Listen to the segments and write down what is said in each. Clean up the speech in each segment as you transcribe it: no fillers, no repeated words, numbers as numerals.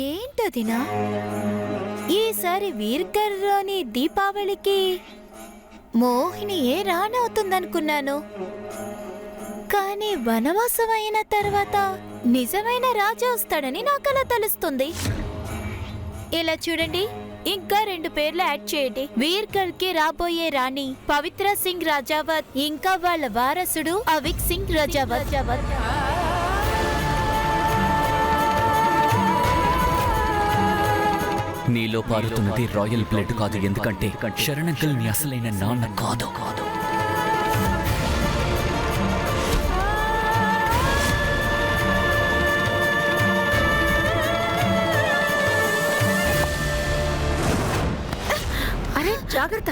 ఏంటదినా? ఈసారి వీర్కర్లోని దీపావళికి మోహినియే రానవుతుందనుకున్నాను. కానీ వనవాసం అయిన తర్వాత నిజమైన రాజు వస్తాడని నాకలా తెలుస్తుంది. ఇలా చూడండి, ఇంకా 2 పేర్లు యాడ్ చేయండి. వీర్కర్ కి రాబోయే రాణి పవిత్ర సింగ్ రాజావత్, ఇంకా వాళ్ళ వారసుడు అవిక్ సింగ్ రాజావత్. నీలో పారుతున్నది రాయల్ బ్లడ్ కాదు, ఎందుకంటే శరణంకల్ నీ అసలైన నాన్న కాదు. అరే జాగ్రత్త.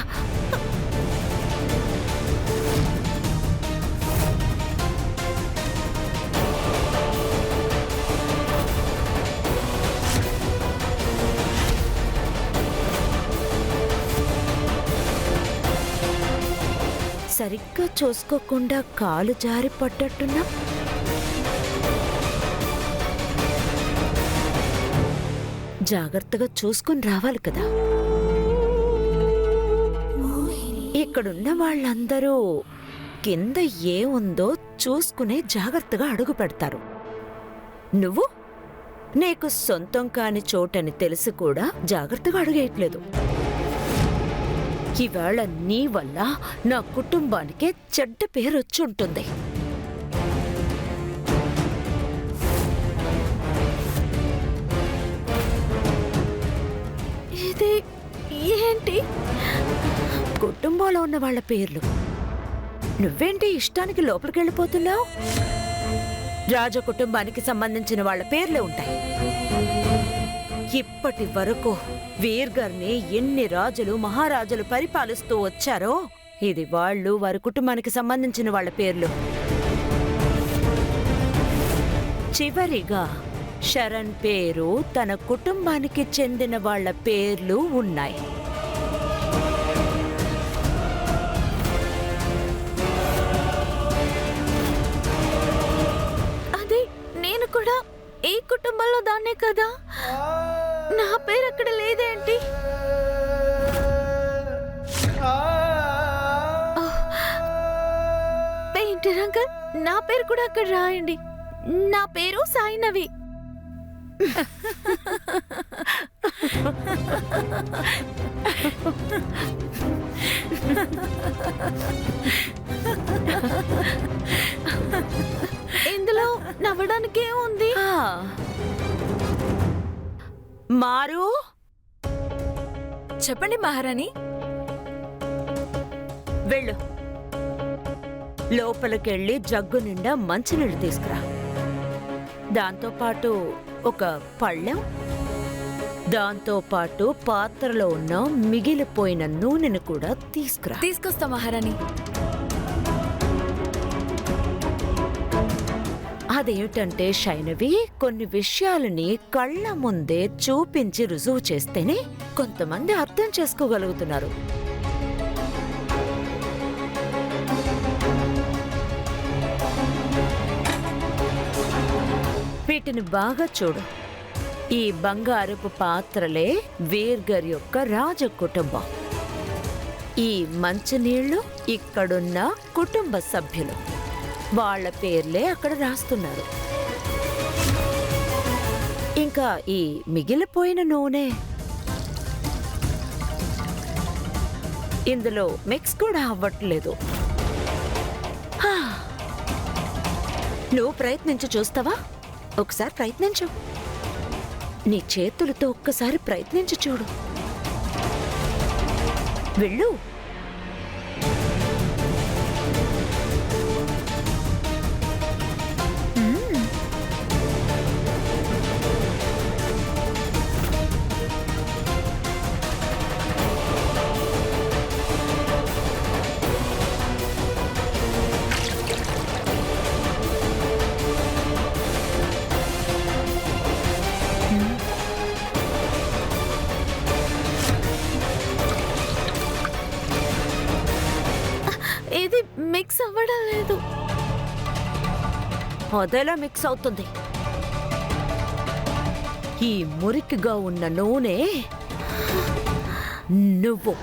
సరిగ్గా చూసుకోకుండా కాలు జారి పడ్డట్టున్నా. జాగ్రత్తగా చూసుకుని రావాలి కదా. ఇక్కడున్న వాళ్ళందరూ కింద ఏముందో చూసుకునే జాగ్రత్తగా అడుగు పెడతారు. నువ్వు నీకు సొంతం కాని చోటని తెలిసి కూడా జాగ్రత్తగా అడుగేయట్లేదు. ఇవాళ నీ వల్ల నా కుటుంబానికే చెడ్డ పేరొచ్చుంటుంది. ఇది ఏంటి? కుటుంబంలో ఉన్న వాళ్ళ పేర్లు. నువ్వేంటి ఇష్టానికి లోపలికెళ్ళిపోతున్నావు? రాజ కుటుంబానికి సంబంధించిన వాళ్ళ పేర్లే ఉంటాయి. ఇప్పటి వరకు వీర్గర్ని ఎన్ని రాజులు మహారాజులు పరిపాలిస్తూ వచ్చారో ఇది వాళ్ళు వారి కుటుంబానికి సంబంధించిన వాళ్ళ పేర్లు. చివరిగా శరణ్ పేరు తన కుటుంబానికి చెందిన వాళ్ళ పేర్లు ఉన్నాయి. అదే నేను కూడా ఈ కుటుంబంలో దాన్నే కదా. నా పేరు అక్కడ లేదేంటి? పెయింటర్ అంకల్, నా పేరు కూడా అక్కడ రాయండి. నా పేరు సాయినవి. ఇందులో నవ్వడానికే ఉంది. మారు, చెప్పండి మహారాణి. వెళ్ళు. లోపలికెళ్ళి జగ్గు నిండా మంచినీళ్ళు తీసుకురా. దాంతోపాటు ఒక పళ్ళెం, దాంతోపాటు పాత్రలో ఉన్న మిగిలిపోయిన నూనెను కూడా తీసుకురా. తీసుకొస్తా మహారాణి. అదేమిటంటే శైనవి, కొన్ని విషయాలని కళ్ళ ముందే చూపించి రుజువు చేస్తేనే కొంతమంది అర్థం చేసుకోగలుగుతున్నారు. వీటిని బాగా చూడు. ఈ బంగారపు పాత్రలే వీర్గర్ యొక్క రాజ కుటుంబం. ఈ మంచినీళ్లు ఇక్కడున్న కుటుంబ సభ్యులు. వాళ్ళ పేర్లే అక్కడ రాస్తున్నారు. ఇంకా ఈ మిగిలిపోయిన నూనె ఇందులో మిక్స్ కూడా అవ్వట్లేదు. నువ్వు ప్రయత్నించి చూస్తావా? ఒకసారి ప్రయత్నించు. నీ చేతులతో ఒక్కసారి ప్రయత్నించి చూడు. వెళ్ళు. ఇది మిక్స్ అవ్వడం లేదు. అదేలా మిక్స్ అవుతుంది? ఈ మురికిగా ఉన్న నూనె నువ్వు.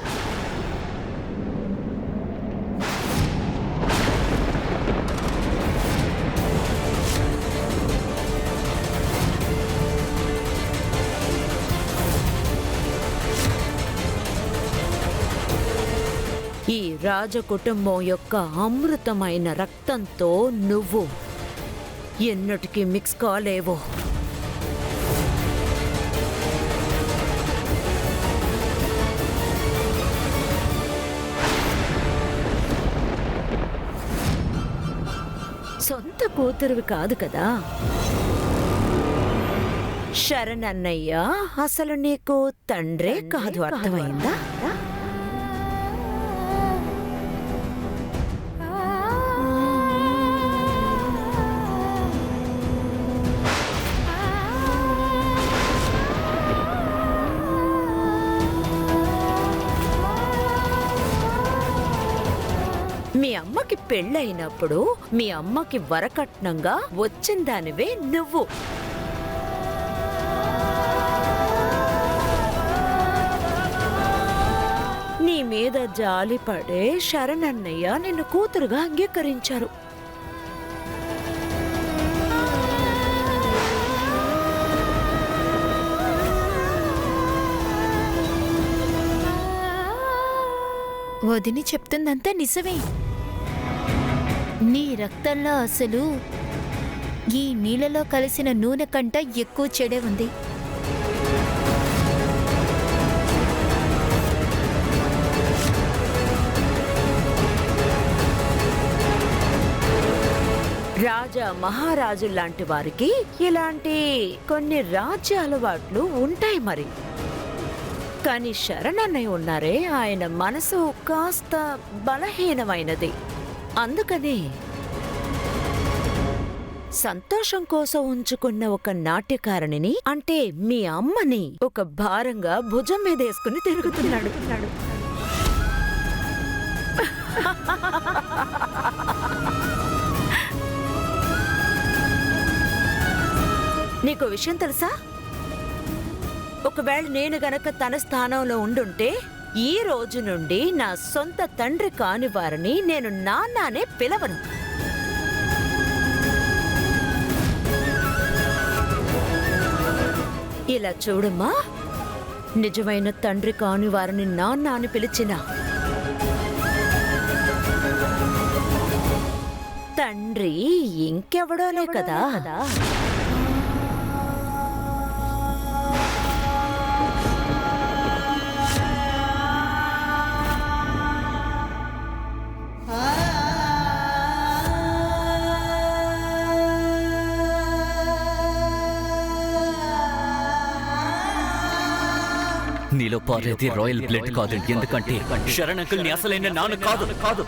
ఈ రాజకుటుంబం యొక్క అమృతమైన రక్తంతో నువ్వు ఎన్నటికీ మిక్స్ కాలేవో. సొంత కూతురువి కాదు కదా శరణన్నయ్య, అసలు నీకు తండ్రే కాదు, అర్థమైందా? మీ అమ్మకి పెళ్ళైనప్పుడు మీ అమ్మకి వరకట్నంగా వచ్చిందానివే నువ్వు. నీ మీద జాలిపడే శరణన్నయ్య నిన్ను కూతురుగా అంగీకరించారు. వదిని చెప్తుందంతా నిజమే. నీ రక్తంలో అసలు ఈ నీళ్ళలో కలిసిన నూనె కంట ఎక్కువ చెడే ఉంది. రాజా మహారాజు లాంటి వారికి ఇలాంటి కొన్ని రాజ్య అలవాట్లు ఉంటాయి మరి. కానీ శరణన్నయ్య ఉన్నారే, ఆయన మనసు కాస్త బలహీనమైనది. అందుకని సంతోషం కోసం ఉంచుకున్న ఒక నాట్యకారిణిని, అంటే మీ అమ్మని, ఒక భారంగా భుజం మీద వేసుకుని తిరుగుతున్నాడు. నీకు విషయం తెలుసా? ఒకవేళ నేను గనక తన స్థానంలో ఉండుంటే ఈ రోజు నుండి నా సొంత తండ్రి కాని వారిని నేను నాన్ననే పిలవను. ఇలా చూడమ్మా, నిజమైన తండ్రి కాని వారిని నాన్న అని పిలిచిన తండ్రి ఇంకెవడోనే కదా. నీలో పారేది రాయల్ బ్లడ్ కాదు, ఎందుకంటే శరణ్ అంకుల్ ని అసలైన నాన్న కాదు.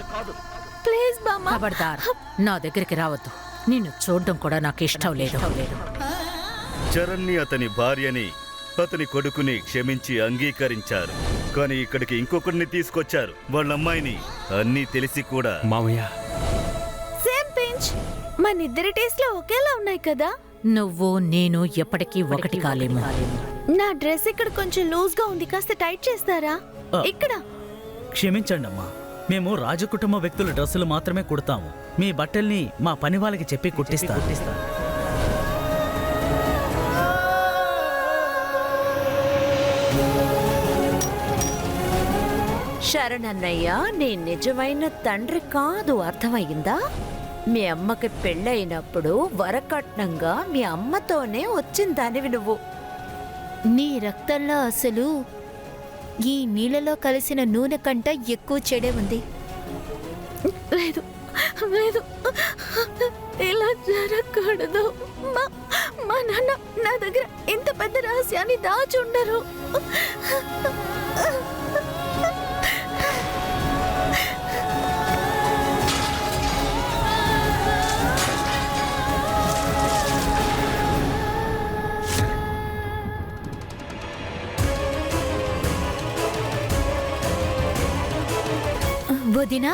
ప్లీజ్ బామ్మ, ఖబర్దార్, నా దగ్గరికి రావద్దు. నిన్ను చూడడం కూడా నాకు ఇష్టం లేదు. చరణ్ని, అతని భార్యని, అతని కొడుకుని క్షమించి అంగీకరించారు. కానీ ఇక్కడికి ఇంకొకరిని తీసుకొచ్చారు, వాళ్ళ అమ్మాయిని. అన్నీ తెలిసి కూడా మామయ్య, సేమ్ పించ్. మనిద్దరి టేస్ట్లు ఒకేలా ఉన్నాయి కదా. నువ్వు నేను ఎప్పటికీ ఒకటి కాలేము. నా డ్రెస్ ఇక్కడ కొంచెం లూజ్ గా ఉంది, కాస్త టైట్ చేస్తారా? ఇక్కడ క్షమించండి అమ్మా, మేము రాజకుటుంబ వ్యక్తుల డ్రెస్సులు మాత్రమే కుడతాము. మీ బట్టల్ని మా పని వాళ్ళకి చెప్పి కుట్టిస్తా. శరణన్నయ్య, నీ నిజమైన తండ్రి కాదు, అర్థమయ్యిందా? మీ అమ్మకి పెళ్ళైనప్పుడు వరకట్నంగా మీ అమ్మతోనే వచ్చిందానివి నువ్వు. నీ రక్తంలో అసలు ఈ నీళ్ళలో కలిసిన నూనె కంట ఎక్కువ చెడే ఉంది. లేదు లేదు, ఇలా జరగకూడదు. మా నాన్న నా దగ్గర ఇంత పెద్ద రహస్యాన్ని దాచుండరు. వదినా,